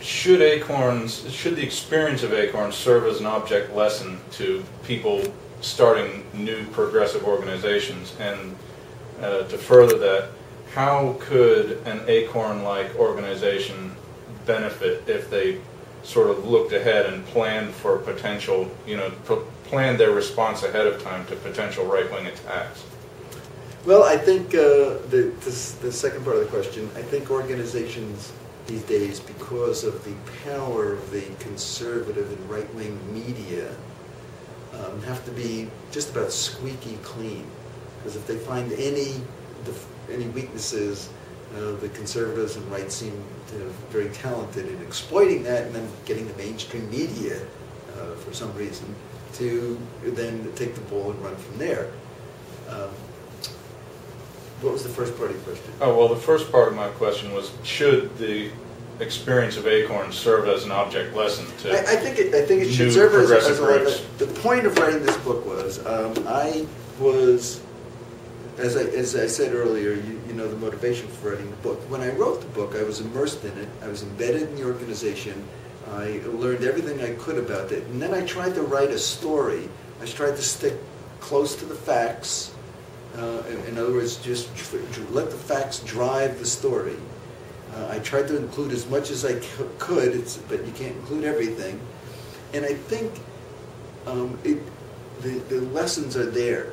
should the experience of ACORN serve as an object lesson to people starting new progressive organizations? And to further that, how could an ACORN-like organization benefit if they sort of looked ahead and planned for potential, planned their response ahead of time to potential right-wing attacks? Well, I think the second part of the question, I think organizations these days, because of the power of the conservative and right-wing media, have to be just about squeaky clean. Because if they find any weaknesses, the conservatives and right seem to be very talented in exploiting that and then getting the mainstream media, for some reason, to then take the ball and run from there. What was the first part of your question? Oh, well, the first part of my question was, should the experience of ACORN serve as an object lesson to I think it should serve as a the point of writing this book was, I was, as I said earlier, you know the motivation for writing the book. When I wrote the book, I was immersed in it. I was embedded in the organization. I learned everything I could about it. And then I tried to write a story. I tried to stick close to the facts. In other words, just let the facts drive the story. I tried to include as much as I could, but you can't include everything. And I think the lessons are there.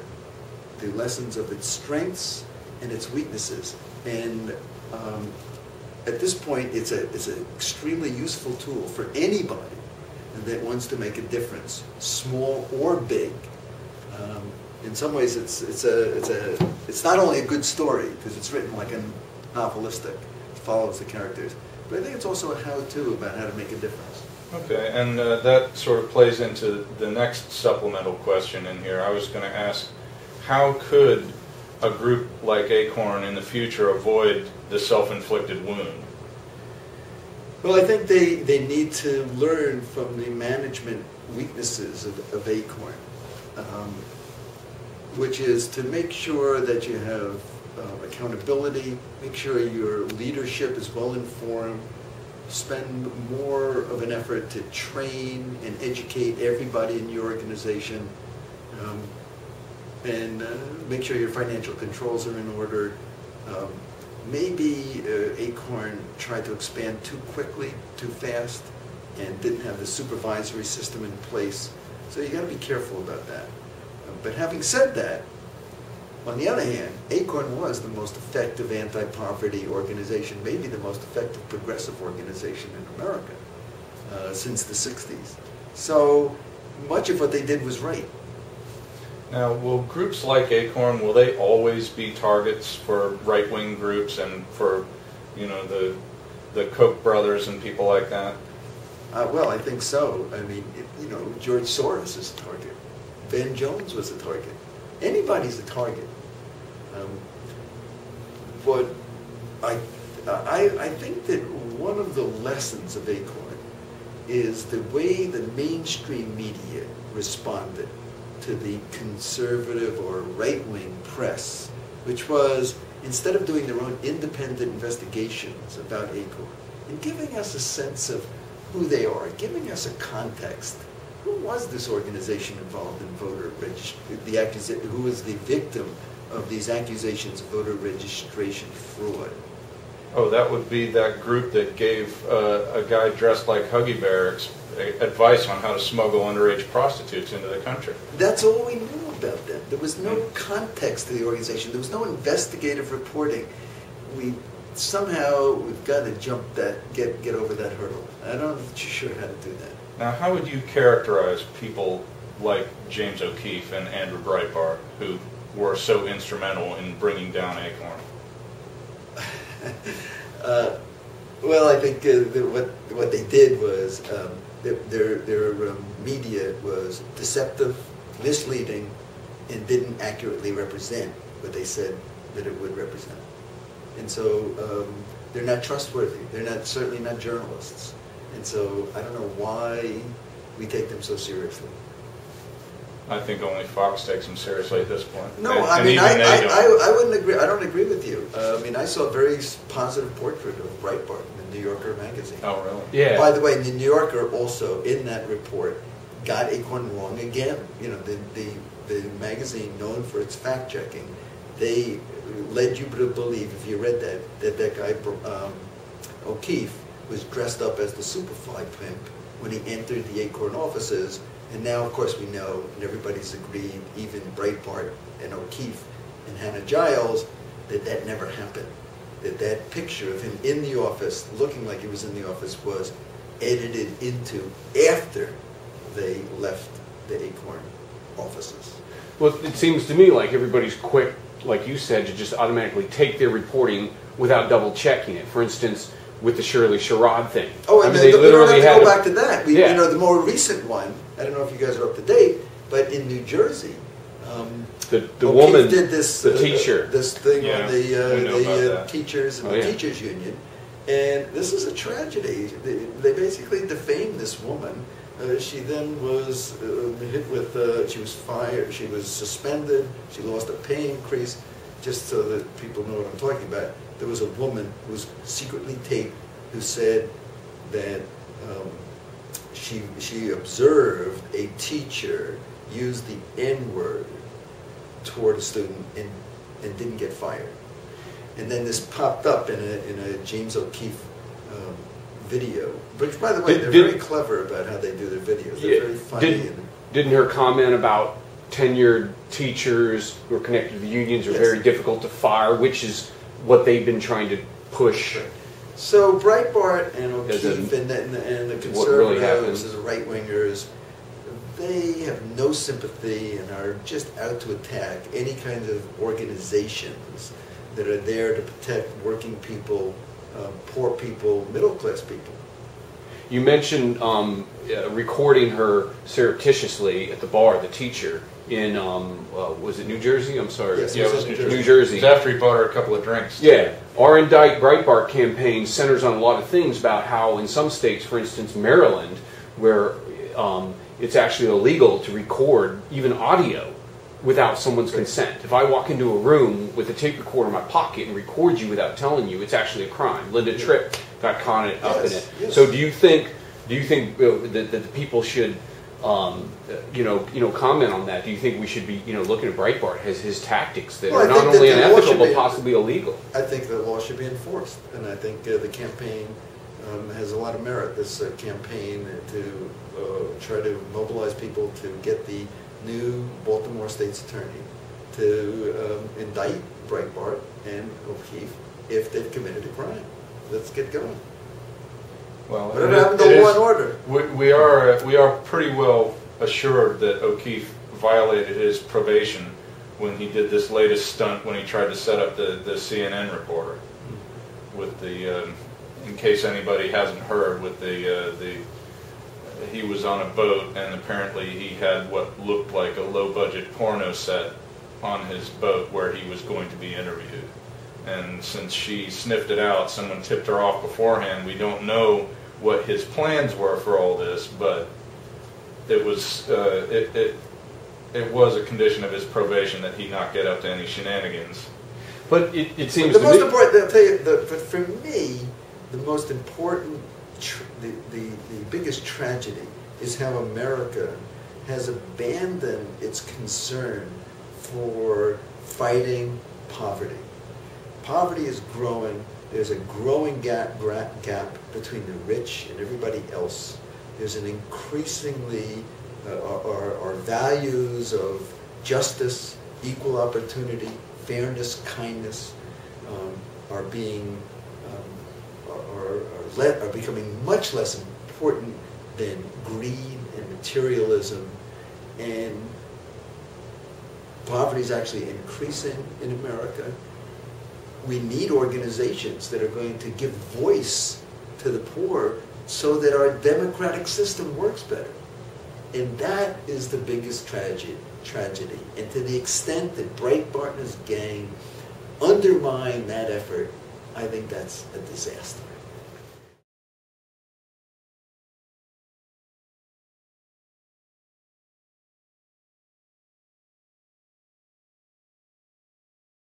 The lessons of its strengths and its weaknesses. And at this point, it's an extremely useful tool for anybody that wants to make a difference, small or big. In some ways, it's not only a good story because it's written like a novelistic, it follows the characters, but I think it's also a how-to about how to make a difference. Okay, and that sort of plays into the next supplemental question in here. I was going to ask, how could a group like ACORN in the future avoid the self-inflicted wound? Well, I think they need to learn from the management weaknesses of ACORN. Which is to make sure that you have accountability, make sure your leadership is well informed, spend more of an effort to train and educate everybody in your organization, and make sure your financial controls are in order. Maybe ACORN tried to expand too quickly, too fast, and didn't have the supervisory system in place. So you got to be careful about that. But having said that, on the other hand, ACORN was the most effective anti-poverty organization, maybe the most effective progressive organization in America since the 60s. So much of what they did was right. Now, will groups like ACORN, will they always be targets for right-wing groups and for, the Koch brothers and people like that? Well, I think so. I mean, George Soros is a target. Ben Jones was a target. Anybody's a target. But I think that one of the lessons of ACORN is the way the mainstream media responded to the conservative or right-wing press, which was, instead of doing their own independent investigations about ACORN and giving us a sense of who they are, giving us a context. Who was this organization involved in voter registration? Who was the victim of these accusations of voter registration fraud? Oh, that would be that group that gave a guy dressed like Huggy Bear advice on how to smuggle underage prostitutes into the country. That's all we knew about them. There was no context to the organization. There was no investigative reporting. We've got to jump that, get over that hurdle. I'm not sure how to do that. Now, how would you characterize people like James O'Keefe and Andrew Breitbart, who were so instrumental in bringing down ACORN? Well, I think what they did was their media was deceptive, misleading, and didn't accurately represent what they said that it would represent. And so they're not trustworthy. They're certainly not journalists. And so I don't know why we take them so seriously. I think only Fox takes them seriously at this point. No, and, I mean, I wouldn't agree. I don't agree with you. I mean, I saw a very positive portrait of Breitbart in the New Yorker magazine. Oh, really? Yeah. By the way, the New Yorker also, in that report, got ACORN wrong again. You know, the magazine known for its fact-checking, they led you to believe, if you read that guy, O'Keefe, was dressed up as the Superfly pimp when he entered the ACORN offices. And now, of course, we know, and everybody's agreed, even Breitbart and O'Keefe and Hannah Giles, that never happened. That picture of him in the office, looking like he was in the office, was edited into after they left the ACORN offices. Well, it seems to me like everybody's quick, like you said, to just automatically take their reporting without double checking it. For instance, with the Shirley Sherrod thing. Oh, and they literally had to go back to that. You know, the more recent one, I don't know if you guys are up to date, but in New Jersey, the woman did this, the teacher, this thing on the teachers and the teachers union, and this is a tragedy. They basically defamed this woman. She then was hit with. She was fired. She was suspended. She lost a pay increase. Just so that people know what I'm talking about, there was a woman who was secretly taped who said that she observed a teacher use the N-word toward a student and didn't get fired. And then this popped up in a James O'Keefe video, which, by the way, they're very clever about how they do their videos. They're very funny. Didn't her comment about tenured teachers who are connected to the unions are very difficult to fire, which is what they've been trying to push. So Breitbart and O'Keefe and the conservatives, the right-wingers, they have no sympathy and are just out to attack any kind of organizations that are there to protect working people, poor people, middle-class people. You mentioned recording her surreptitiously at the bar, the teacher, in, was it New Jersey? I'm sorry. Yes, it was New Jersey. It was after he bought her a couple of drinks. Yeah. Our Indict Breitbart campaign centers on a lot of things about how in some states, for instance, Maryland, where it's actually illegal to record even audio without someone's consent. If I walk into a room with a tape recorder in my pocket and record you without telling you, it's actually a crime. Linda Tripp got caught up in it. Yes. So do you think that the people should comment on that? Do you think we should be looking at Breitbart as his tactics that are not only unethical but possibly illegal? I think the law should be enforced, and I think the campaign has a lot of merit. This campaign to try to mobilize people to get the new Baltimore State's attorney to indict Breitbart and O'Keefe if they've committed a crime. Let's get going. Well, whatever happened to law and order? We are pretty well assured that O'Keefe violated his probation when he did this latest stunt when he tried to set up the CNN reporter with the. In case anybody hasn't heard, with he was on a boat and apparently he had what looked like a low-budget porno set on his boat where he was going to be interviewed. And since she sniffed it out, someone tipped her off beforehand. We don't know what his plans were for all this, but it was it was a condition of his probation that he not get up to any shenanigans. But it seems the most important. I'll tell you, but for me, the most important, the biggest tragedy is how America has abandoned its concern for fighting poverty. Poverty is growing. There's a growing gap between the rich and everybody else. There's an increasingly, our values of justice, equal opportunity, fairness, kindness are becoming much less important than greed and materialism, and poverty is actually increasing in America. We need organizations that are going to give voice to the poor so that our democratic system works better. And that is the biggest tragedy. And to the extent that Breitbart and his gang undermine that effort, I think that's a disaster.